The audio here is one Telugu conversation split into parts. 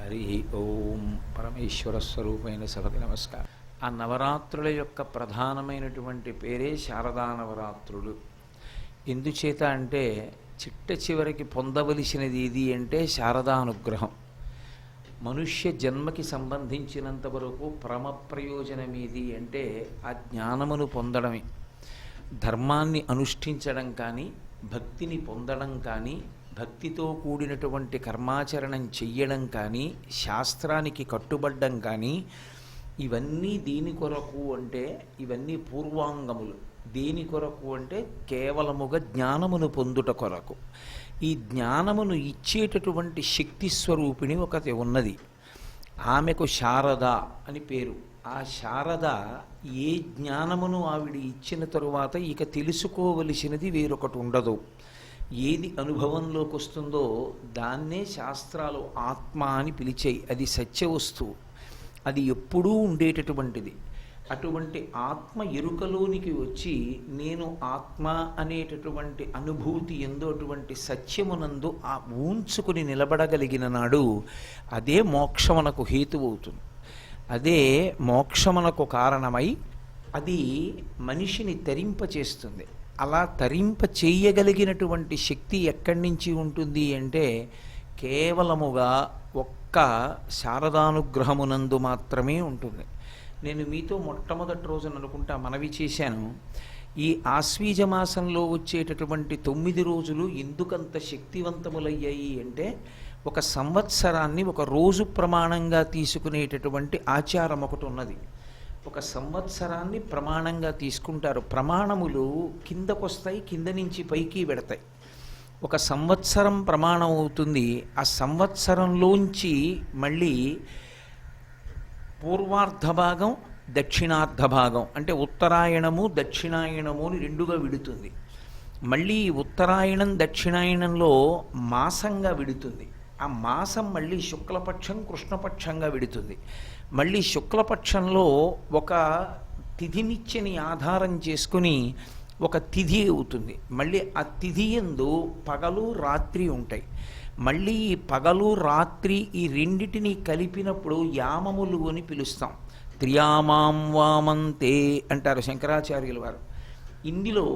హరి ఓం పరమేశ్వర స్వరూపమైన సభకి నమస్కారం. ఆ నవరాత్రుల యొక్క ప్రధానమైనటువంటి పేరే శారదా నవరాత్రులు. ఎందుచేత అంటే చిట్ట చివరికి పొందవలసినది ఏది అంటే శారదా అనుగ్రహం. మనుష్య జన్మకి సంబంధించినంత వరకు పరమ ప్రయోజనం ఏది అంటే ఆ జ్ఞానమును పొందడమే. ధర్మాన్ని అనుష్ఠించడం కానీ, భక్తిని పొందడం కానీ, భక్తితో కూడినటువంటి కర్మాచరణం చెయ్యడం కానీ, శాస్త్రానికి కట్టుబడ్డం కానీ, ఇవన్నీ దేని కొరకు అంటే ఇవన్నీ పూర్వాంగములు. దేని కొరకు అంటే కేవలముగా జ్ఞానమును పొందుట కొరకు. ఈ జ్ఞానమును ఇచ్చేటటువంటి శక్తి స్వరూపిణి ఒకటి ఉన్నది. ఆమెకు శారద అని పేరు. ఆ శారద ఏ జ్ఞానమును ఆవిడ ఇచ్చిన తరువాత ఇక తెలుసుకోవలసినది వేరొకటి ఉండదు. ఏది అనుభవంలోకి వస్తుందో దాన్నే శాస్త్రాలు ఆత్మ అని పిలిచాయి. అది సత్యవస్తువు, అది ఎప్పుడూ ఉండేటటువంటిది. అటువంటి ఆత్మ ఎరుకలోనికి వచ్చి నేను ఆత్మ అనేటటువంటి అనుభూతి ఎందో అటువంటి సత్యమునందు ఆ ఊంచుకుని నిలబడగలిగిన నాడు అదే మోక్షమునకు హేతువు అవుతుంది. అదే మోక్షమునకు కారణమై అది మనిషిని తరింపచేస్తుంది. అలా తరింప చేయగలిగినటువంటి శక్తి ఎక్కడి నుంచి ఉంటుంది అంటే కేవలముగా ఒక్క శారదానుగ్రహమునందు మాత్రమే ఉంటుంది. నేను మీతో మొట్టమొదటి రోజున అనుకుంటా మనవి చేశాను, ఈ ఆశ్వీజ మాసంలో వచ్చేటటువంటి 9 రోజులు ఎందుకంత శక్తివంతములయ్యాయి అంటే ఒక సంవత్సరాన్ని ఒక రోజు ప్రమాణంగా తీసుకునేటటువంటి ఆచారం ఒకటి ఉన్నది. ఒక సంవత్సరాన్ని ప్రమాణంగా తీసుకుంటారు. ప్రమాణములు కిందకొస్తాయి, కింద నుంచి పైకి పెడతాయి. ఒక సంవత్సరం ప్రమాణం అవుతుంది. ఆ సంవత్సరంలోంచి మళ్ళీ పూర్వార్ధ భాగం, దక్షిణార్ధ భాగం అంటే ఉత్తరాయణము దక్షిణాయనము అని రెండుగా విడుతుంది. మళ్ళీ ఉత్తరాయణం దక్షిణాయనంలో మాసంగా విడుతుంది. ఆ మాసం మళ్ళీ శుక్లపక్షం కృష్ణపక్షంగా విడుతుంది. మళ్ళీ శుక్లపక్షంలో ఒక తిథినిత్యని ఆధారం చేసుకుని ఒక తిథి అవుతుంది. మళ్ళీ ఆ తిథి యందు పగలు రాత్రి ఉంటాయి. మళ్ళీ ఈ పగలు రాత్రి ఈ రెండిటిని కలిపినప్పుడు యామములు అని పిలుస్తాం. త్రియామాం వామంతే అంటారు శంకరాచార్యుల వారు. ఇందులో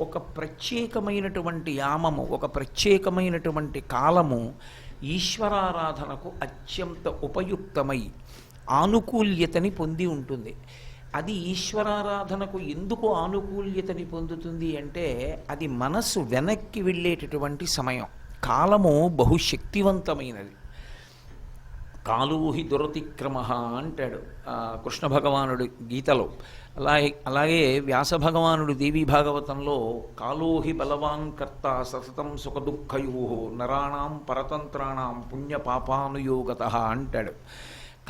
ఒక ప్రత్యేకమైనటువంటి యామము, ఒక ప్రత్యేకమైనటువంటి కాలము ఈశ్వరారాధనకు అత్యంత ఉపయుక్తమై ఆనుకూల్యతని పొంది ఉంటుంది. అది ఈశ్వరారాధనకు ఎందుకు ఆనుకూల్యతని పొందుతుంది అంటే అది మనస్సు వెనక్కి వెళ్ళేటటువంటి సమయం. కాలము బహుశక్తివంతమైనది. కాలోహి దురతిక్రమ అంటాడు కృష్ణ భగవానుడు గీతలో. అలాగే వ్యాస భగవానుడు దేవీ భాగవతంలో కాలోహి బలవాన్ కర్త సతతం సుఖదుఃఖయో నరాణం పరతంత్రాణం పుణ్యపాపానుయోగత అంటాడు.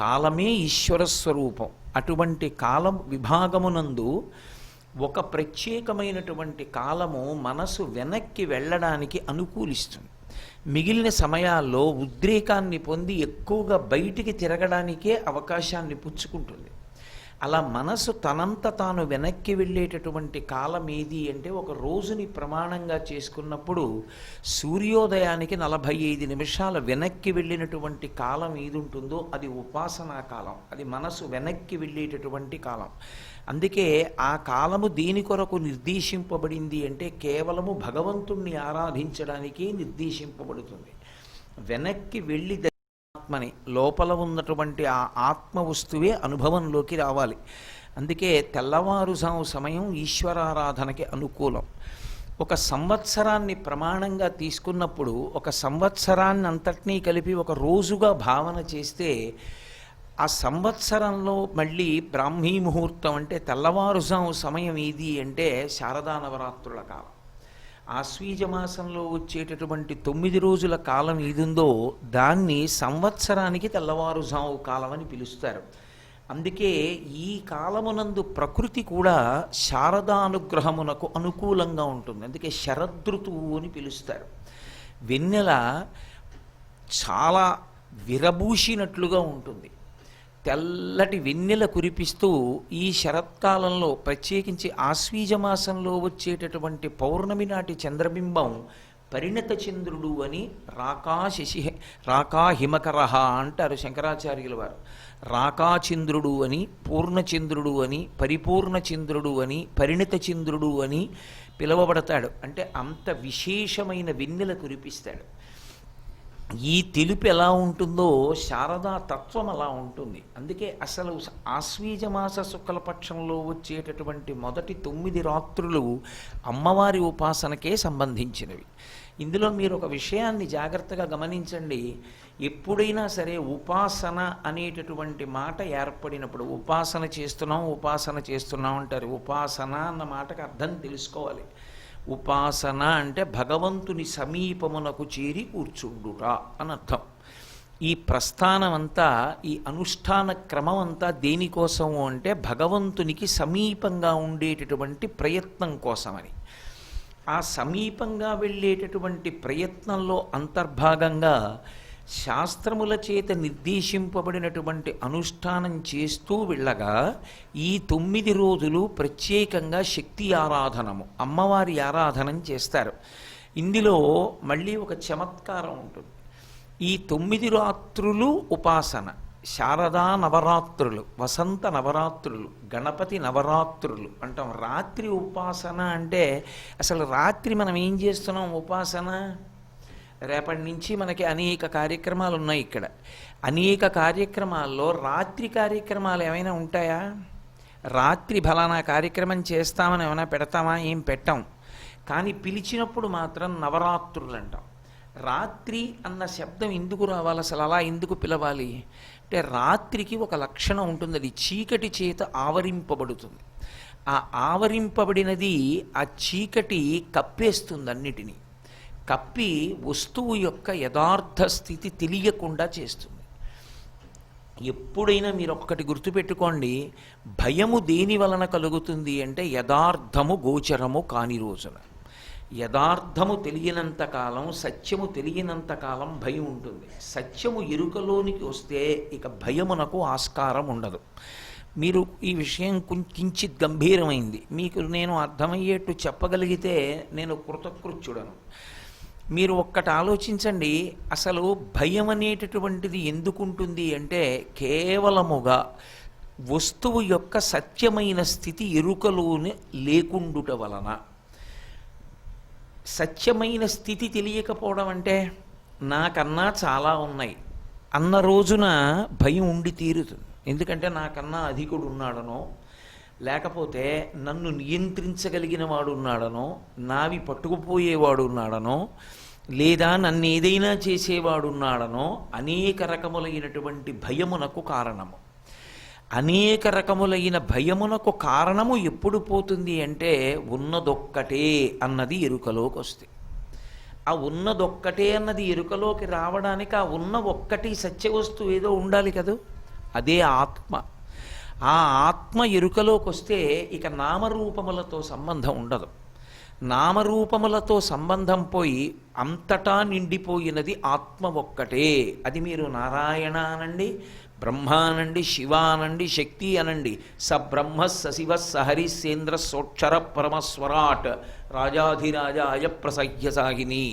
కాలమే ఈశ్వర స్వరూపం. అటువంటి కాలం విభాగమునందు ఒక ప్రత్యేకమైనటువంటి కాలము మనసు వెనక్కి వెళ్ళడానికి అనుకూలిస్తుంది. మిగిలిన సమయాల్లో ఉద్రేకాన్ని పొంది ఎక్కువగా బయటికి తిరగడానికే అవకాశాన్ని పుచ్చుకుంటుంది. అలా మనసు తనంత తాను వెనక్కి వెళ్ళేటటువంటి కాలం ఏది అంటే ఒక రోజుని ప్రమాణంగా చేసుకున్నప్పుడు సూర్యోదయానికి 45 నిమిషాలు వెనక్కి వెళ్ళినటువంటి కాలం ఏది ఉంటుందో అది ఉపాసనా కాలం. అది మనసు వెనక్కి వెళ్ళేటటువంటి కాలం. అందుకే ఆ కాలము దేని కొరకు నిర్దేశింపబడింది అంటే కేవలము భగవంతుణ్ణి ఆరాధించడానికే నిర్దేశింపబడుతుంది. వెనక్కి వెళ్ళి ఆత్మని లోపల ఉన్నటువంటి ఆ ఆత్మ వస్తువే అనుభవంలోకి రావాలి. అందుకే తెల్లవారుజాము సమయం ఈశ్వరారాధనకి అనుకూలం. ఒక సంవత్సరాన్ని ప్రమాణంగా తీసుకున్నప్పుడు ఒక సంవత్సరాన్ని అంతటినీ కలిపి ఒక రోజుగా భావన చేస్తే ఆ సంవత్సరంలో మళ్ళీ బ్రాహ్మీ ముహూర్తం అంటే తెల్లవారుజాము సమయం ఏది అంటే శారదా నవరాత్రుల కాలం. ఆశ్వీజ మాసంలో వచ్చేటటువంటి 9 రోజుల కాలం ఏదుందో దాన్ని సంవత్సరానికి తెల్లవారుజాము కాలం అని పిలుస్తారు. అందుకే ఈ కాలమునందు ప్రకృతి కూడా శారదానుగ్రహమునకు అనుకూలంగా ఉంటుంది. అందుకే శరదృతువు అని పిలుస్తారు. వెన్నెల చాలా విరబూసినట్లుగా ఉంటుంది. తెల్లటి వెన్నెల కురిపిస్తూ ఈ శరత్కాలంలో ప్రత్యేకించి ఆశ్వీజ మాసంలో వచ్చేటటువంటి పౌర్ణమి నాటి చంద్రబింబం పరిణత చంద్రుడు అని రాకా హిమకరహ అంటారు శంకరాచార్యుల వారు. రాకాచంద్రుడు అని, పూర్ణచంద్రుడు అని, పరిపూర్ణ చంద్రుడు అని, పరిణత చంద్రుడు అని పిలువబడతాడు. అంటే అంత విశేషమైన వెన్నెల కురిపిస్తాడు. ఈ తెలుపు ఎలా ఉంటుందో శారదా తత్వం అలా ఉంటుంది. అందుకే అసలు ఆశ్వీజమాస శుక్లపక్షంలో వచ్చేటటువంటి మొదటి 9 రాత్రులు అమ్మవారి ఉపాసనకే సంబంధించినవి. ఇందులో మీరు ఒక విషయాన్ని జాగ్రత్తగా గమనించండి. ఎప్పుడైనా సరే ఉపాసన అనేటటువంటి మాట ఏర్పడినప్పుడు, ఉపాసన చేస్తున్నాం అంటారు. ఉపాసన అన్న మాటకు అర్థం తెలుసుకోవాలి. ఉపాసన అంటే భగవంతుని సమీపమునకు చేరి కూర్చుండుట అని అర్థం. ఈ ప్రస్థానం అంతా, ఈ అనుష్ఠాన క్రమం అంతా దేనికోసము అంటే భగవంతునికి సమీపంగా ఉండేటటువంటి ప్రయత్నం కోసమని. ఆ సమీపంగా వెళ్ళేటటువంటి ప్రయత్నంలో అంతర్భాగంగా శాస్త్రముల చేత నిర్దేశింపబడినటువంటి అనుష్ఠానం చేస్తూ వెళ్ళగా ఈ 9 రోజులు ప్రత్యేకంగా శక్తి ఆరాధనము, అమ్మవారి ఆరాధనం చేస్తారు. ఇందులో మళ్ళీ ఒక చమత్కారం ఉంటుంది. ఈ 9 రాత్రులు ఉపాసన, శారదా నవరాత్రులు, వసంత నవరాత్రులు, గణపతి నవరాత్రులు అంటాం. రాత్రి ఉపాసన అంటే అసలు రాత్రి మనం ఏం చేస్తున్నాం? ఉపాసన. రేపటి నుంచి మనకి అనేక కార్యక్రమాలు ఉన్నాయి. ఇక్కడ అనేక కార్యక్రమాల్లో రాత్రి కార్యక్రమాలు ఏమైనా ఉంటాయా? రాత్రి ఫలానా కార్యక్రమం చేస్తామని ఏమైనా పెడతామా? ఏం పెట్టాం. కానీ పిలిచినప్పుడు మాత్రం నవరాత్రులు అంటాం. రాత్రి అన్న శబ్దం ఎందుకు రావాలి? అసలు అలా ఎందుకు పిలవాలి అంటే రాత్రికి ఒక లక్షణం ఉంటుంది. అది చీకటి చేత ఆవరింపబడుతుంది. ఆ ఆవరింపబడినది ఆ చీకటి కప్పేస్తుంది, అన్నిటినీ కప్పి వస్తువు యొక్క యథార్థ స్థితి తెలియకుండా చేస్తుంది. ఎప్పుడైనా మీరు ఒక్కటి గుర్తుపెట్టుకోండి, భయము దేని వలన కలుగుతుంది అంటే యథార్థము గోచరము కాని రోజున. యథార్థము తెలియనంత కాలం, సత్యము తెలియనంత కాలం భయం ఉంటుంది. సత్యము ఎరుకలోనికి వస్తే ఇక భయమునకు ఆస్కారం ఉండదు. మీరు ఈ విషయం కించిత్ గంభీరమైంది, మీకు నేను అర్థమయ్యేట్టు చెప్పగలిగితే నేను కృతకృత్యుడను. మీరు ఒక్కటి ఆలోచించండి, అసలు భయం అనేటటువంటిది ఎందుకుంటుంది అంటే కేవలముగా వస్తువు యొక్క సత్యమైన స్థితి ఎరుకలోనే లేకుండుట వలన. సత్యమైన స్థితి తెలియకపోవడం అంటే నాకన్నా చాలా ఉన్నాయి అన్న రోజున భయం ఉండి తీరుతుంది. ఎందుకంటే నాకన్నా అధికుడు ఉన్నాడనో, లేకపోతే నన్ను నియంత్రించగలిగిన వాడు ఉన్నాడనో, నావి పట్టుకుపోయేవాడు ఉన్నాడనో, లేదా నన్ను ఏదైనా చేసేవాడు ఉన్నాడనో అనేక రకములైనటువంటి భయమునకు కారణము. అనేక రకములైన భయమునకు కారణము ఎప్పుడు పోతుంది అంటే ఉన్నదొక్కటే అన్నది ఎరుకలోకి వస్తే. ఆ ఉన్నదొక్కటే అన్నది ఎరుకలోకి రావడానికి ఆ ఉన్న ఒక్కటి సత్యవస్తువు ఏదో ఉండాలి కదా, అదే ఆత్మ. ఆ ఆత్మ ఎరుకలోకి వస్తే ఇక నామరూపములతో సంబంధం ఉండదు. నామరూపములతో సంబంధం పోయి అంతటా నిండిపోయినది ఆత్మ ఒక్కటే. అది మీరు నారాయణ అనండి, బ్రహ్మ అనండి, శివ అనండి, శక్తి అనండి. స బ్రహ్మ సశివ సహరిసేంద్ర సోక్షర పరమస్వరాట్ రాజాధిరాజాయ ప్రసహ్య సాహిని.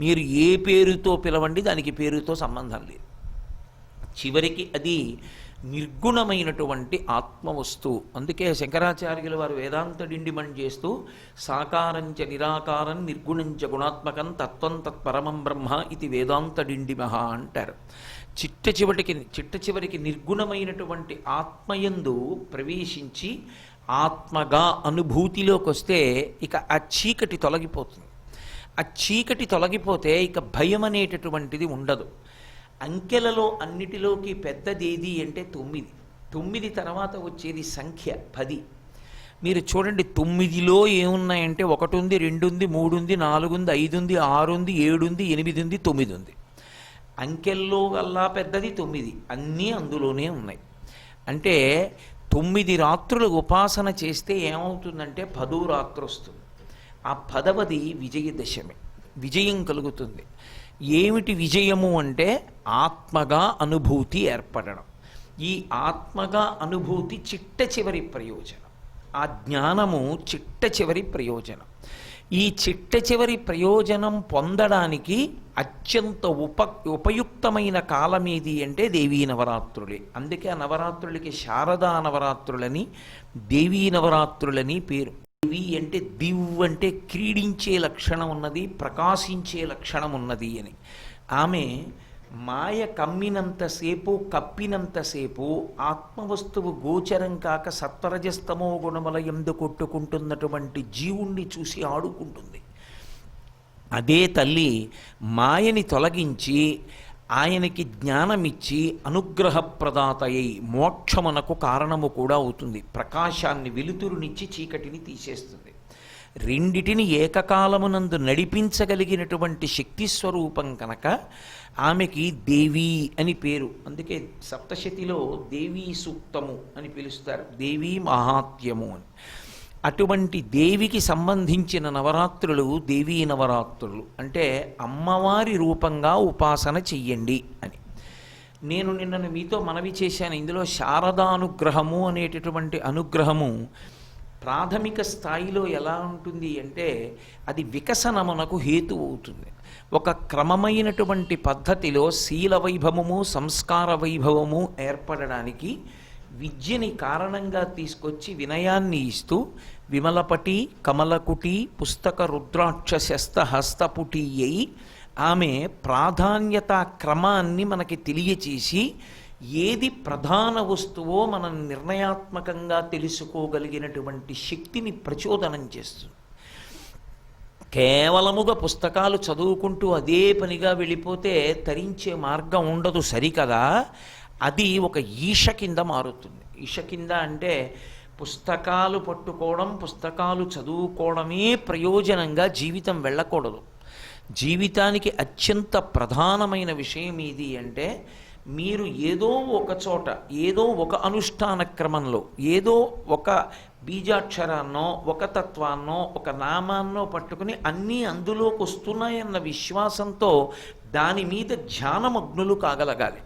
మీరు ఏ పేరుతో పిలవండి, దానికి పేరుతో సంబంధం లేదు. చివరికి అది నిర్గుణమైనటువంటి ఆత్మవస్తువు. అందుకే శంకరాచార్యుల వారు వేదాంత డిండిమణి చేస్తూ సాకారంచ నిరాకారం నిర్గుణంచ గుణాత్మకం తత్వం తత్పరమం బ్రహ్మ ఇది వేదాంత డిండిమహ అంటారు. చిట్ట చివరికి నిర్గుణమైనటువంటి ఆత్మయందు ప్రవేశించి ఆత్మగా అనుభూతిలోకి వస్తే ఇక ఆ చీకటి తొలగిపోతుంది. ఆ చీకటి తొలగిపోతే ఇక భయం అనేటటువంటిది ఉండదు. అంకెలలో అన్నిటిలోకి పెద్దదేది అంటే 9. 9 తర్వాత వచ్చేది సంఖ్య 10. మీరు చూడండి, 9లో ఏమున్నాయంటే 1 ఉంది, 2 ఉంది, 3 ఉంది, 4 ఉంది, 5 ఉంది, 6 ఉంది, 7 ఉంది, 8 ఉంది, 9 ఉంది. అంకెల్లో వల్ల పెద్దది 9, అన్నీ అందులోనే ఉన్నాయి. అంటే 9 రాత్రులు ఉపాసన చేస్తే ఏమవుతుందంటే 10వ రాత్రి వస్తుంది. ఆ 10వది విజయదశమి, విజయం కలుగుతుంది. ఏమిటి విజయము అంటే ఆత్మగా అనుభూతి ఏర్పడడం. ఈ ఆత్మగా అనుభూతి చిట్ట చివరి ప్రయోజనం. ఆ జ్ఞానము చిట్ట చివరి ప్రయోజనం. ఈ చిట్ట చివరి ప్రయోజనం పొందడానికి అత్యంత ఉపయుక్తమైన కాలం ఏది అంటే దేవీ నవరాత్రులే. అందుకే ఆ నవరాత్రులకి శారదా నవరాత్రులని, దేవీ నవరాత్రులని పేరు. దేవి అంటే దివ్ అంటే క్రీడించే లక్షణం ఉన్నది, ప్రకాశించే లక్షణం ఉన్నది అని. ఆమె మాయ కమ్మినంతసేపు, కప్పినంతసేపు ఆత్మవస్తువు గోచరం కాక సత్వరజస్తమో గుణముల యందు కొట్టుకుంటున్నటువంటి జీవుణ్ణి చూసి ఆడుకుంటుంది. అదే తల్లి మాయని తొలగించి ఆయనకి జ్ఞానమిచ్చి అనుగ్రహప్రదాతయై మోక్షమునకు కారణము కూడా అవుతుంది. ప్రకాశాన్ని, వెలుతురునిచ్చి చీకటిని తీసేస్తుంది. రెండిటిని ఏకకాలమునందు నడిపించగలిగినటువంటి శక్తి స్వరూపం కనుక ఆమెకి దేవి అని పేరు. అందుకే సప్తశతిలో దేవీ సూక్తము అని పిలుస్తారు, దేవీ మహాత్మ్యము అని. అటువంటి దేవికి సంబంధించిన నవరాత్రులు దేవీ నవరాత్రులు. అంటే అమ్మవారి రూపంగా ఉపాసన చెయ్యండి అని. నేను నిన్నను మీతో మనవి చేశాను. ఇందులో శారదానుగ్రహము అనేటటువంటి అనుగ్రహము ప్రాథమిక స్థాయిలో ఎలా ఉంటుంది అంటే అది వికసనమునకు హేతు అవుతుంది. ఒక క్రమమైనటువంటి పద్ధతిలో శీల వైభవము, సంస్కార వైభవము ఏర్పడడానికి విద్యని కారణంగా తీసుకొచ్చి వినయాన్ని ఇస్తూ విమలపటి, కమలకుటి, పుస్తక రుద్రాక్ష శస్త హస్తపుటి అయి ఆమె ప్రాధాన్యత క్రమాన్ని మనకి తెలియచేసి ఏది ప్రధాన వస్తువో మనం నిర్ణయాత్మకంగా తెలుసుకోగలిగినటువంటి శక్తిని ప్రచోదనం చేస్తుంది. కేవలముగా పుస్తకాలు చదువుకుంటూ అదే పనిగా వెళ్ళిపోతే తరించే మార్గం ఉండదు, సరికదా. అది ఒక ఈష కింద మారుతుంది. ఈష కింద అంటే పుస్తకాలు పట్టుకోవడం, పుస్తకాలు చదువుకోవడమే ప్రయోజనంగా జీవితం వెళ్ళకూడదు. జీవితానికి అత్యంత ప్రధానమైన విషయం ఏది అంటే మీరు ఏదో ఒక చోట, ఏదో ఒక అనుష్ఠాన క్రమంలో, ఏదో ఒక బీజాక్షరాన్నో, ఒక తత్వాన్నో, ఒక నామాన్నో పట్టుకుని అన్నీ అందులోకి వస్తున్నాయన్న విశ్వాసంతో దాని మీద ధ్యానమగ్నులు కాగలగాలి.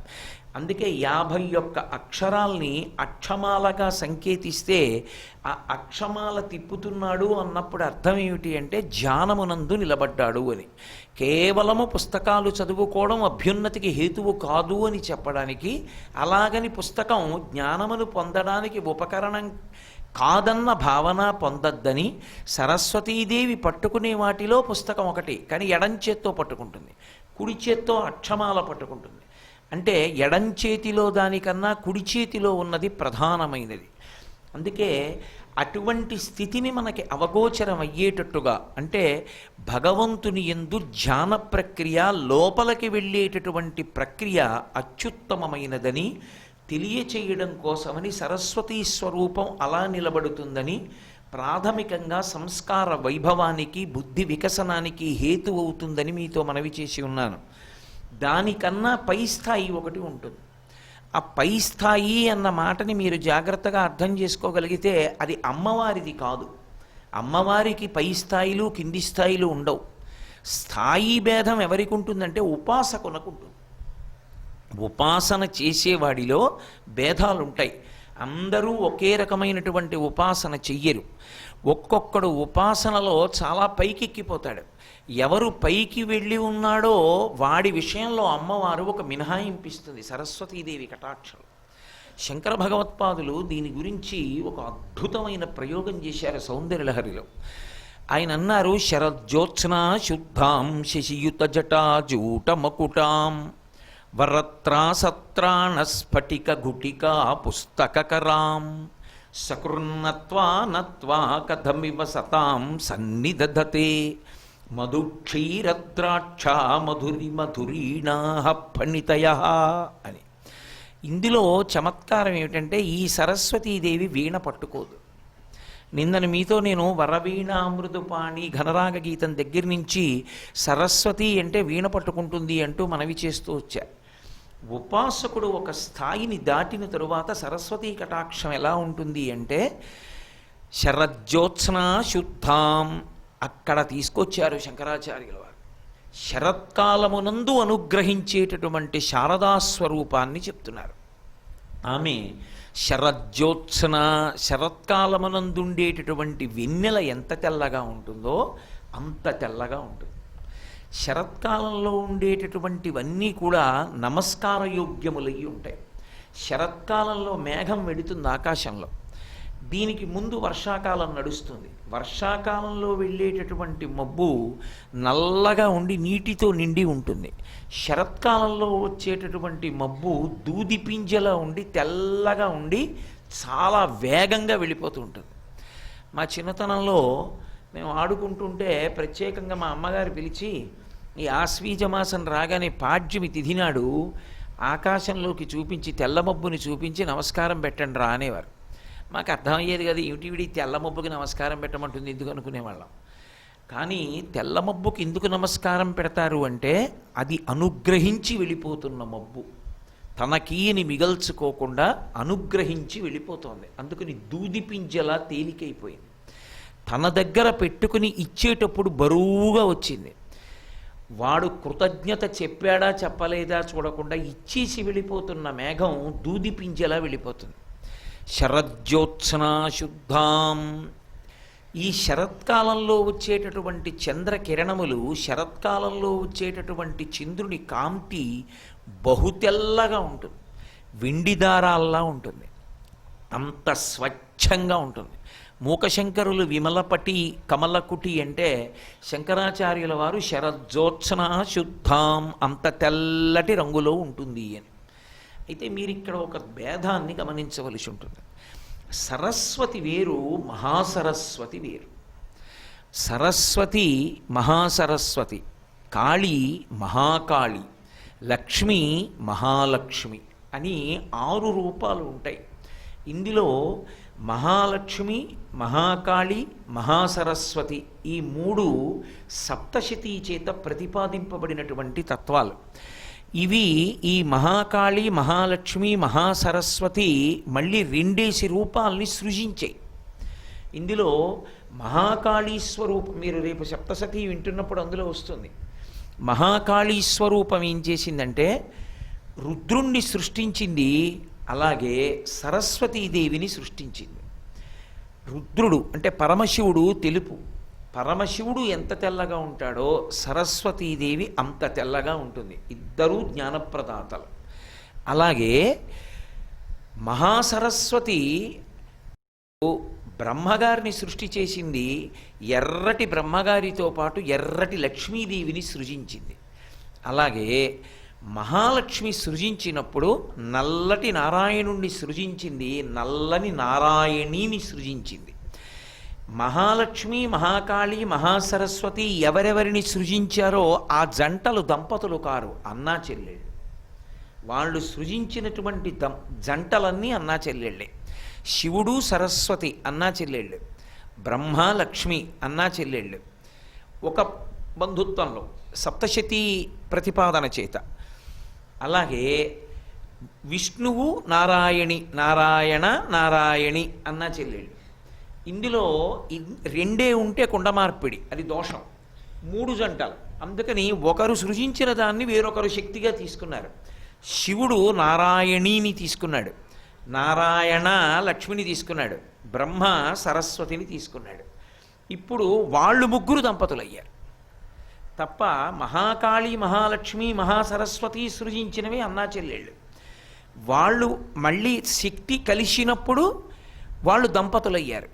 అందుకే 51 అక్షరాల్ని అక్షమాలగా సంకేతిస్తే ఆ అక్షమాల తిప్పుతున్నాడు అన్నప్పుడు అర్థం ఏమిటి అంటే ధ్యానమునందు నిలబడ్డాడు అని. కేవలము పుస్తకాలు చదువుకోవడం అభ్యున్నతికి హేతువు కాదు అని చెప్పడానికి, అలాగని పుస్తకం జ్ఞానమును పొందడానికి ఉపకరణం కాదన్న భావన పొందద్దని, సరస్వతీదేవి పట్టుకునే వాటిలో పుస్తకం ఒకటి, కానీ ఎడం చేత్తో పట్టుకుంటుంది, కుడి చేత్తో అక్షమాల పట్టుకుంటుంది. అంటే ఎడం చేతిలో దానికన్నా కుడి చేతిలో ఉన్నది ప్రధానమైనది. అందుకే అటువంటి స్థితిని మనకి అవగోచరం అయ్యేటట్టుగా, అంటే భగవంతుని యందు ధ్యాన ప్రక్రియ, లోపలికి వెళ్ళేటటువంటి ప్రక్రియ అత్యుత్తమమైనదని తెలియచేయడం కోసమని సరస్వతీ స్వరూపం అలా నిలబడుతుందని, ప్రాథమికంగా సంస్కార వైభవానికి, బుద్ధి వికసనానికి హేతు అవుతుందని మీతో మనవి చేసి ఉన్నాను. దానికన్నా పై స్థాయి ఒకటి ఉంటుంది. ఆ పై స్థాయి అన్న మాటని మీరు జాగ్రత్తగా అర్థం చేసుకోగలిగితే అది అమ్మవారిది కాదు. అమ్మవారికి పై స్థాయిలు, కింది స్థాయిలు ఉండవు. స్థాయి భేదం ఎవరికి ఉంటుందంటే ఉపాసకునకు ఉంటుంది. ఉపాసన చేసేవాడిలో భేదాలు ఉంటాయి. అందరూ ఒకే రకమైనటువంటి ఉపాసన చెయ్యరు. ఒక్కొక్కడు ఉపాసనలో చాలా పైకెక్కిపోతాడు. ఎవరు పైకి వెళ్ళి ఉన్నాడో వాడి విషయంలో అమ్మవారు ఒక మినహాయింపిస్తుంది, సరస్వతీదేవి కటాక్షం. శంకర భగవత్పాదులు దీని గురించి ఒక అద్భుతమైన ప్రయోగం చేశారు సౌందర్యలహరిలో. ఆయన అన్నారు, శరజ్యోత్స్నా శుద్ధాం శశియుత జటాజూట మకుటాం వరత్రాసత్రాణ స్ఫటిక గుటికా పుస్తకరాం సకృన్నత్వా నత్వా కథమివ సతాం సన్నిదధతే మధుక్షీరద్రాక్ష మధురి మధురీణా ఫణితయ అని. ఇందులో చమత్కారం ఏమిటంటే ఈ సరస్వతీదేవి వీణ పట్టుకోదు. నిన్నను మీతో నేను వరవీణామృదుపాణి ఘనరాగ గీతం దగ్గర నుంచి సరస్వతి అంటే వీణ పట్టుకుంటుంది అంటూ మనవి చేస్తూ వచ్చా. ఉపాసకుడు ఒక స్థాయిని దాటిన తరువాత సరస్వతీ కటాక్షం ఎలా ఉంటుంది అంటే శరజ్యోత్స్నా శుద్ధాం అక్కడ తీసుకొచ్చారు శంకరాచార్యుల వారు. శరత్కాలమునందు అనుగ్రహించేటటువంటి శారదాస్వరూపాన్ని చెప్తున్నారు. ఆమె శరజ్యోత్స్న, శరత్కాలమునందుండేటటువంటి వెన్నెల ఎంత తెల్లగా ఉంటుందో అంత తెల్లగా ఉంటుంది. శరత్కాలంలో ఉండేటటువంటివన్నీ కూడా నమస్కార యోగ్యములయ్యి ఉంటాయి. శరత్కాలంలో మేఘం వెడుతుంది ఆకాశంలో. దీనికి ముందు వర్షాకాలం నడుస్తుంది. వర్షాకాలంలో వెళ్ళేటటువంటి మబ్బు నల్లగా ఉండి నీటితో నిండి ఉంటుంది. శరత్కాలంలో వచ్చేటటువంటి మబ్బు దూది పింజలా ఉండి తెల్లగా ఉండి చాలా వేగంగా వెళ్ళిపోతూ ఉంటుంది. మా చిన్నతనంలో మేము ఆడుకుంటుంటే ప్రత్యేకంగా మా అమ్మగారు పిలిచి, ఈ ఆశ్వీజ మాసం రాగానే పాడ్యమి తిథి నాడు ఆకాశంలోకి చూపించి తెల్లమబ్బుని చూపించి నమస్కారం పెట్టండి రా అనేవారు. మాకు అర్థమయ్యేది కదా, ఏమిటి తెల్లమబ్బుకి నమస్కారం పెట్టమంటుంది ఎందుకు అనుకునేవాళ్ళం. కానీ తెల్లమబ్బుకి ఎందుకు నమస్కారం పెడతారు అంటే అది అనుగ్రహించి వెళ్ళిపోతున్న మబ్బు, తనకీని మిగల్చుకోకుండా అనుగ్రహించి వెళ్ళిపోతోంది. అందుకని దూది పింజలా తేలికైపోయింది. తన దగ్గర పెట్టుకుని ఇచ్చేటప్పుడు బరువుగా వచ్చింది. వాడు కృతజ్ఞత చెప్పాడా చెప్పలేదా చూడకుండా ఇచ్చేసి వెళ్ళిపోతున్న మేఘం దూది పింజలా వెళ్ళిపోతుంది. శరజ్యోత్సనా శుద్ధాం. ఈ శరత్కాలంలో వచ్చేటటువంటి చంద్రకిరణములు, శరత్కాలంలో వచ్చేటటువంటి చంద్రుని కాంతి బహుతెల్లగా ఉంటుంది, వెండి దారాల్లా ఉంటుంది, అంత స్వచ్ఛంగా ఉంటుంది. మూకశంకరులు విమలపటి కమలకుటి అంటే శంకరాచార్యుల వారు శరజ్యోత్సనా శుద్ధాం, అంత తెల్లటి రంగులో ఉంటుంది అని. అయితే మీరు ఇక్కడ ఒక భేదాన్ని గమనించవలసి ఉంటుంది. సరస్వతి వేరు, మహాసరస్వతి వేరు. సరస్వతి మహాసరస్వతి, కాళీ మహాకాళి, లక్ష్మి మహాలక్ష్మి అని 6 రూపాలు ఉంటాయి. ఇందులో మహాలక్ష్మి, మహాకాళి, మహాసరస్వతి ఈ 3 సప్తశతీ చేత ప్రతిపాదింపబడినటువంటి తత్వాలు. ఇవి ఈ మహాకాళి, మహాలక్ష్మి, మహాసరస్వతి మళ్ళీ 2 రూపాలని సృజించాయి. ఇందులో మహాకాళీ స్వరూపం మీరు రేపు సప్తశతి వింటున్నప్పుడు అందులో వస్తుంది. మహాకాళీ స్వరూపం ఏం చేసిందంటే రుద్రుణ్ణి సృష్టించింది, అలాగే సరస్వతీదేవిని సృష్టించింది. రుద్రుడు అంటే పరమశివుడు తెలుపు, పరమశివుడు ఎంత తెల్లగా ఉంటాడో సరస్వతీదేవి అంత తెల్లగా ఉంటుంది. ఇద్దరూ జ్ఞానప్రదాతలు. అలాగే మహాసరస్వతి బ్రహ్మగారిని సృష్టి చేసింది, ఎర్రటి బ్రహ్మగారితో పాటు ఎర్రటి లక్ష్మీదేవిని సృజించింది. అలాగే మహాలక్ష్మి సృజించినప్పుడు నల్లటి నారాయణుణ్ణి సృజించింది, నల్లని నారాయణీని సృజించింది. మహాలక్ష్మి, మహాకాళి, మహాసరస్వతి ఎవరెవరిని సృజించారో ఆ జంటలు దంపతులు కారు, అన్నా చెల్లెళ్ళు. వాళ్ళు సృజించినటువంటి జంటలన్నీ అన్నా చెల్లెళ్ళే. శివుడు సరస్వతి అన్నా చెల్లెళ్ళు, బ్రహ్మ లక్ష్మి అన్నా చెల్లెళ్ళు. ఒక బంధుత్వంలో సప్తశతీ ప్రతిపాదన చేత. అలాగే విష్ణువు నారాయణి, నారాయణ నారాయణి అన్నా చెల్లెళ్ళు. ఇందులో 2 ఉంటే కుండమార్పిడి, అది దోషం. 3 జంటలు, అందుకని ఒకరు సృజించిన దాన్ని వేరొకరు శక్తిగా తీసుకున్నారు. శివుడు నారాయణీని తీసుకున్నాడు, నారాయణ లక్ష్మిని తీసుకున్నాడు, బ్రహ్మ సరస్వతిని తీసుకున్నాడు. ఇప్పుడు వాళ్ళు 3 దంపతులయ్యారు తప్ప మహాకాళి, మహాలక్ష్మి, మహాసరస్వతి సృజించినవి అన్నా చెల్లెళ్ళు. వాళ్ళు మళ్ళీ శక్తి కలిసినప్పుడు వాళ్ళు దంపతులయ్యారు.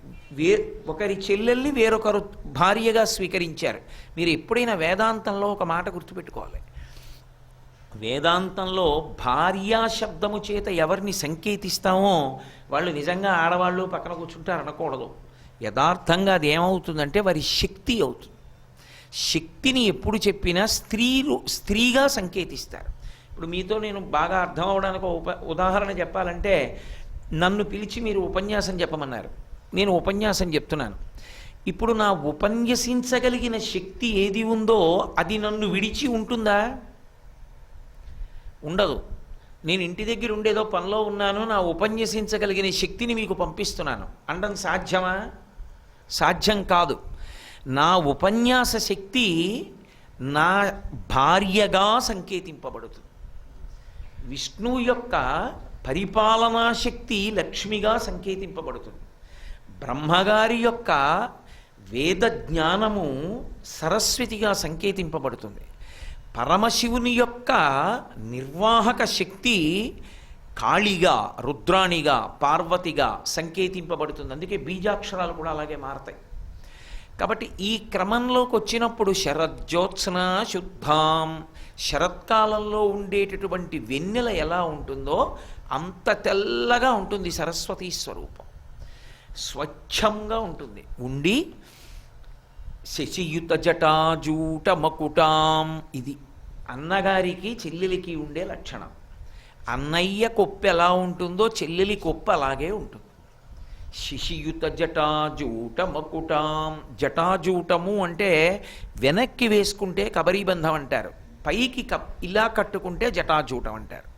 ఒకరి చెల్లెల్ని వేరొకరు భార్యగా స్వీకరించారు. మీరు ఎప్పుడైనా వేదాంతంలో ఒక మాట గుర్తుపెట్టుకోవాలి. వేదాంతంలో భార్యా శబ్దము చేత ఎవరిని సంకేతిస్తామో వాళ్ళు నిజంగా ఆడవాళ్ళు పక్కన కూర్చుంటారు అనకూడదు. యథార్థంగా అది ఏమవుతుందంటే వారి శక్తి అవుతుంది. శక్తిని ఎప్పుడు చెప్పినా స్త్రీగా సంకేతిస్తారు. ఇప్పుడు మీతో నేను బాగా అర్థం అవడానికి ఉదాహరణ చెప్పాలంటే, నన్ను పిలిచి మీరు ఉపన్యాసం చెప్పమన్నారు, నేను ఉపన్యాసం చెప్తున్నాను. ఇప్పుడు నా ఉపన్యసించగలిగిన శక్తి ఏది ఉందో అది నన్ను విడిచి ఉంటుందా? ఉండదు. నేను ఇంటి దగ్గర ఉండేదో పనిలో ఉన్నాను, నా ఉపన్యసించగలిగిన శక్తిని మీకు పంపిస్తున్నాను అనడం సాధ్యమా? సాధ్యం కాదు. నా ఉపన్యాస శక్తి నా భార్యగా సంకేతింపబడుతుంది. విష్ణువు యొక్క పరిపాలనా శక్తి లక్ష్మిగా సంకేతింపబడుతుంది. బ్రహ్మగారి యొక్క వేద జ్ఞానము సరస్వతిగా సంకేతింపబడుతుంది. పరమశివుని యొక్క నిర్వాహక శక్తి కాళిగా, రుద్రాణిగా, పార్వతిగా సంకేతింపబడుతుంది. అందుకే బీజాక్షరాలు కూడా అలాగే మారతాయి. కాబట్టి ఈ క్రమంలోకి వచ్చినప్పుడు శరజ్యోత్స్న శుద్ధాం, శరత్కాలంలో ఉండేటటువంటి వెన్నెల ఎలా ఉంటుందో అంత తెల్లగా ఉంటుంది సరస్వతీ స్వరూపం. స్వచ్ఛంగా ఉంటుంది. ఉండి శశియుత జటాజూట మకుటాం, ఇది అన్నగారికి చెల్లెలికి ఉండే లక్షణం. అన్నయ్య కొప్పు ఎలా ఉంటుందో చెల్లెలి కొప్పు అలాగే ఉంటుంది. శిశియుత జటాజూట మకుటాం. జటాజూటము అంటే వెనక్కి వేసుకుంటే కబరీబంధం అంటారు, పైకి ఇలా కట్టుకుంటే జటాజూటం అంటారు.